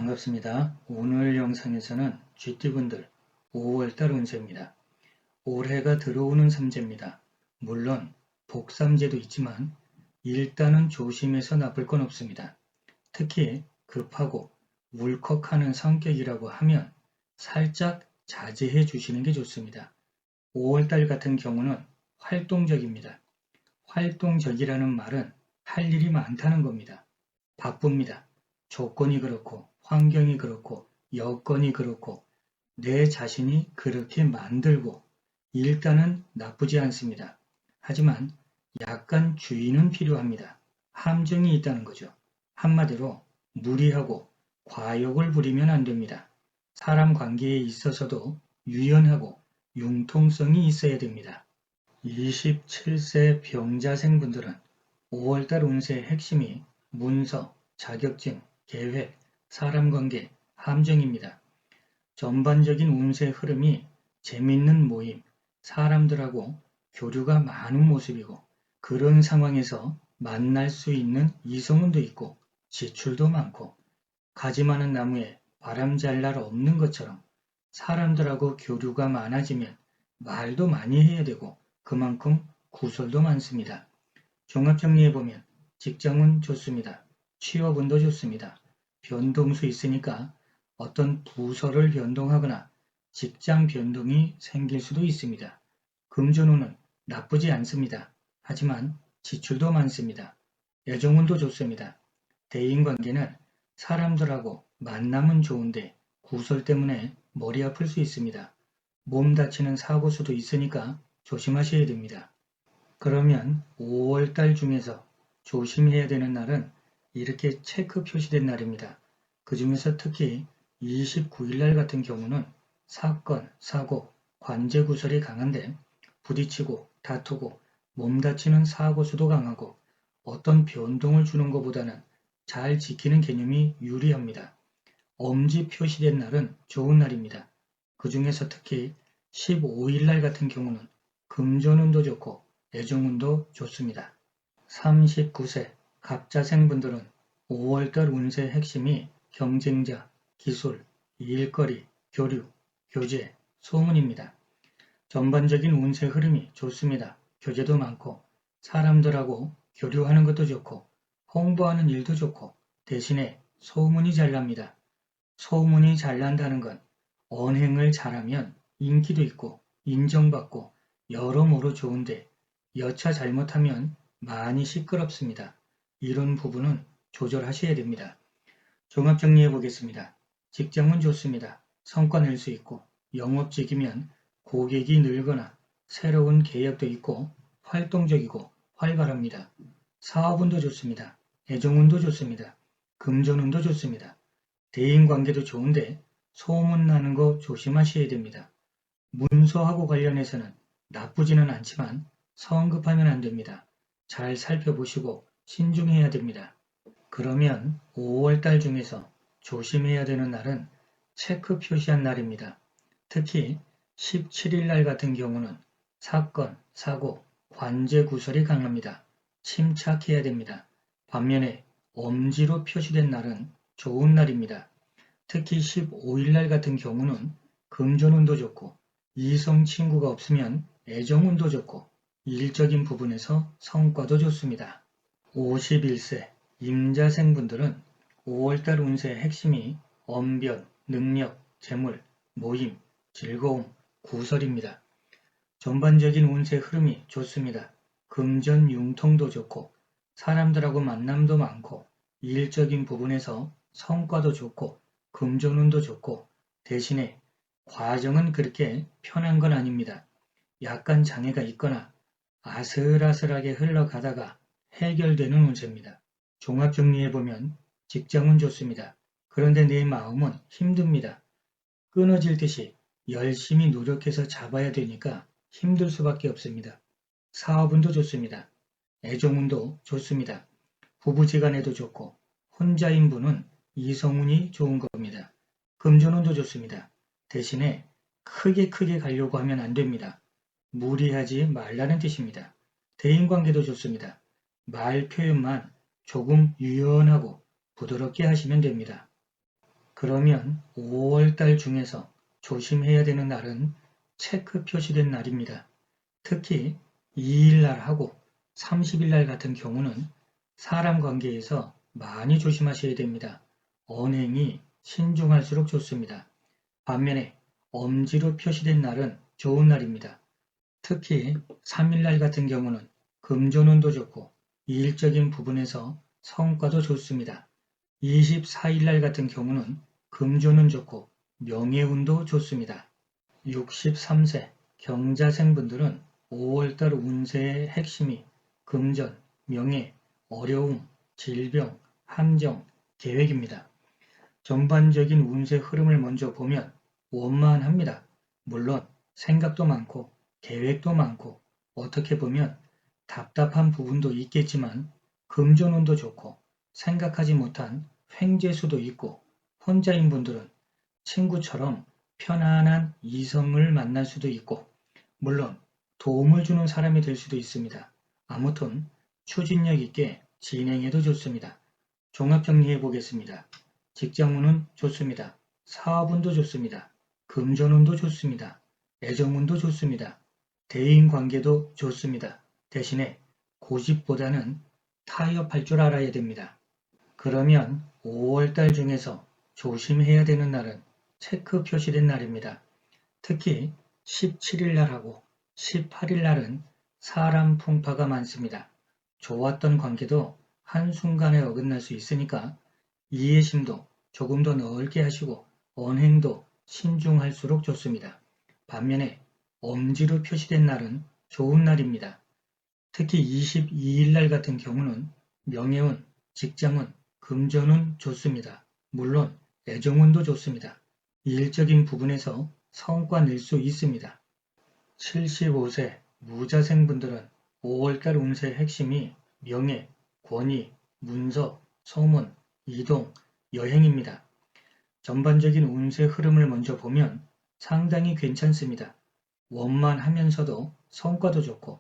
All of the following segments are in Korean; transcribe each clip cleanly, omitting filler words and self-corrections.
반갑습니다. 오늘 영상에서는 쥐띠분들 5월달 운세입니다. 올해가 들어오는 삼재입니다. 물론 복삼재도 있지만 일단은 조심해서 나쁠 건 없습니다. 특히 급하고 울컥하는 성격이라고 하면 살짝 자제해 주시는 게 좋습니다. 5월달 같은 경우는 활동적입니다. 활동적이라는 말은 할 일이 많다는 겁니다. 바쁩니다. 조건이 그렇고 환경이 그렇고 여건이 그렇고 내 자신이 그렇게 만들고 일단은 나쁘지 않습니다. 하지만 약간 주의는 필요합니다. 함정이 있다는 거죠. 한마디로 무리하고 과욕을 부리면 안 됩니다. 사람 관계에 있어서도 유연하고 융통성이 있어야 됩니다. 27세 병자생분들은 5월달 운세의 핵심이 문서, 자격증, 계획, 사람관계, 함정입니다. 전반적인 운세 흐름이 재밌는 모임, 사람들하고 교류가 많은 모습이고 그런 상황에서 만날 수 있는 이성운도 있고 지출도 많고 가지 많은 나무에 바람 잘 날 없는 것처럼 사람들하고 교류가 많아지면 말도 많이 해야 되고 그만큼 구설도 많습니다. 종합정리해보면 직장은 좋습니다. 취업운도 좋습니다. 변동수 있으니까 어떤 부서를 변동하거나 직장 변동이 생길 수도 있습니다. 금전운은 나쁘지 않습니다. 하지만 지출도 많습니다. 애정운도 좋습니다. 대인관계는 사람들하고 만남은 좋은데 구설 때문에 머리 아플 수 있습니다. 몸 다치는 사고수도 있으니까 조심하셔야 됩니다. 그러면 5월달 중에서 조심해야 되는 날은 이렇게 체크 표시된 날입니다. 그 중에서 특히 29일날 같은 경우는 사건, 사고, 관제구설이 강한데 부딪히고 다투고 몸 다치는 사고수도 강하고 어떤 변동을 주는 것보다는 잘 지키는 개념이 유리합니다. 엄지 표시된 날은 좋은 날입니다. 그 중에서 특히 15일날 같은 경우는 금전운도 좋고 애정운도 좋습니다. 39세 갑자생분들은 5월달 운세 핵심이 경쟁자, 기술, 일거리, 교류, 교제, 소문입니다. 전반적인 운세 흐름이 좋습니다. 교제도 많고 사람들하고 교류하는 것도 좋고 홍보하는 일도 좋고 대신에 소문이 잘 납니다. 소문이 잘 난다는 건 언행을 잘하면 인기도 있고 인정받고 여러모로 좋은데 여차 잘못하면 많이 시끄럽습니다. 이런 부분은 조절하셔야 됩니다. 종합정리해 보겠습니다. 직장은 좋습니다. 성과 낼 수 있고 영업직이면 고객이 늘거나 새로운 계약도 있고 활동적이고 활발합니다. 사업운도 좋습니다. 애정운도 좋습니다. 금전운도 좋습니다. 대인관계도 좋은데 소문나는 거 조심하셔야 됩니다. 문서하고 관련해서는 나쁘지는 않지만 성급하면 안 됩니다. 잘 살펴보시고 신중해야 됩니다. 그러면 5월달 중에서 조심해야 되는 날은 체크 표시한 날입니다. 특히 17일날 같은 경우는 사건, 사고, 관제 구설이 강합니다. 침착해야 됩니다. 반면에 엄지로 표시된 날은 좋은 날입니다. 특히 15일날 같은 경우는 금전운도 좋고 이성 친구가 없으면 애정운도 좋고 일적인 부분에서 성과도 좋습니다. 51세 임자생분들은 5월달 운세의 핵심이 언변, 능력, 재물, 모임, 즐거움, 구설입니다. 전반적인 운세 흐름이 좋습니다. 금전 융통도 좋고 사람들하고 만남도 많고 일적인 부분에서 성과도 좋고 금전운도 좋고 대신에 과정은 그렇게 편한 건 아닙니다. 약간 장애가 있거나 아슬아슬하게 흘러가다가 해결되는 운세입니다. 종합정리해보면 직장은 좋습니다. 그런데 내 마음은 힘듭니다. 끊어질 듯이 열심히 노력해서 잡아야 되니까 힘들 수밖에 없습니다. 사업운도 좋습니다. 애정운도 좋습니다. 부부지간에도 좋고 혼자인 분은 이성운이 좋은 겁니다. 금전운도 좋습니다. 대신에 크게 가려고 하면 안 됩니다. 무리하지 말라는 뜻입니다. 대인관계도 좋습니다. 말 표현만 조금 유연하고 부드럽게 하시면 됩니다. 그러면 5월달 중에서 조심해야 되는 날은 체크 표시된 날입니다. 특히 2일날하고 30일날 같은 경우는 사람 관계에서 많이 조심하셔야 됩니다. 언행이 신중할수록 좋습니다. 반면에 엄지로 표시된 날은 좋은 날입니다. 특히 3일날 같은 경우는 금전운도 좋고 일적인 부분에서 성과도 좋습니다. 24일날 같은 경우는 금전운 좋고 명예운도 좋습니다. 63세 경자생분들은 5월달 운세의 핵심이 금전, 명예, 어려움, 질병, 함정, 계획입니다. 전반적인 운세 흐름을 먼저 보면 원만합니다. 물론 생각도 많고 계획도 많고 어떻게 보면 답답한 부분도 있겠지만 금전운도 좋고 생각하지 못한 횡재수도 있고 혼자인 분들은 친구처럼 편안한 이성을 만날 수도 있고 물론 도움을 주는 사람이 될 수도 있습니다. 아무튼 추진력 있게 진행해도 좋습니다. 종합 정리해 보겠습니다. 직장운은 좋습니다. 사업운도 좋습니다. 금전운도 좋습니다. 애정운도 좋습니다. 대인관계도 좋습니다. 대신에 고집보다는 타협할 줄 알아야 됩니다. 그러면 5월달 중에서 조심해야 되는 날은 체크 표시된 날입니다. 특히 17일날하고 18일날은 사람 풍파가 많습니다. 좋았던 관계도 한순간에 어긋날 수 있으니까 이해심도 조금 더 넓게 하시고 언행도 신중할수록 좋습니다. 반면에 엄지로 표시된 날은 좋은 날입니다. 특히 22일날 같은 경우는 명예운, 직장운, 금전운 좋습니다. 물론 애정운도 좋습니다. 일적인 부분에서 성과 낼 수 있습니다. 75세 무자생분들은 5월달 운세의 핵심이 명예, 권위, 문서, 소문, 이동, 여행입니다. 전반적인 운세 흐름을 먼저 보면 상당히 괜찮습니다. 원만하면서도 성과도 좋고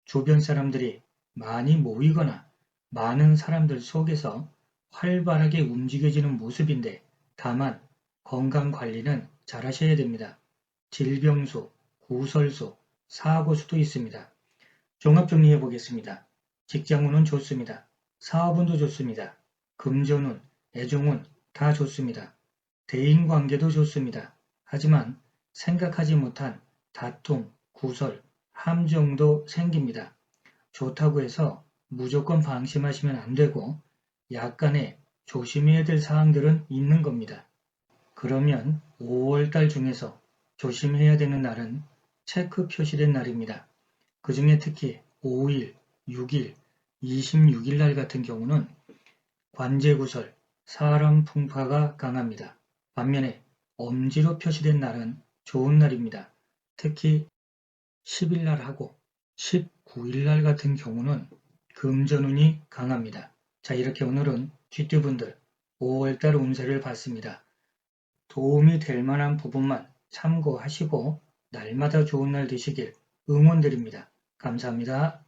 주변 사람들이 많이 모이거나 많은 사람들 속에서 활발하게 움직여지는 모습인데 다만 건강관리는 잘 하셔야 됩니다. 질병수, 구설수, 사고수도 있습니다. 종합정리해 보겠습니다. 직장운은 좋습니다. 사업운도 좋습니다. 금전운, 애정운 다 좋습니다. 대인관계도 좋습니다. 하지만 생각하지 못한 다툼, 구설, 함정도 생깁니다. 좋다고 해서 무조건 방심하시면 안 되고 약간의 조심해야 될 사항들은 있는 겁니다. 그러면 5월달 중에서 조심해야 되는 날은 체크 표시된 날입니다. 그 중에 특히 5일, 6일, 26일 날 같은 경우는 관제구설, 사람 풍파가 강합니다. 반면에 엄지로 표시된 날은 좋은 날입니다. 특히 10일 날하고 19일 날 같은 경우는 금전운이 강합니다. 자, 이렇게 오늘은 쥐띠분들 5월달 운세를 봤습니다. 도움이 될 만한 부분만 참고하시고 날마다 좋은 날 되시길 응원드립니다. 감사합니다.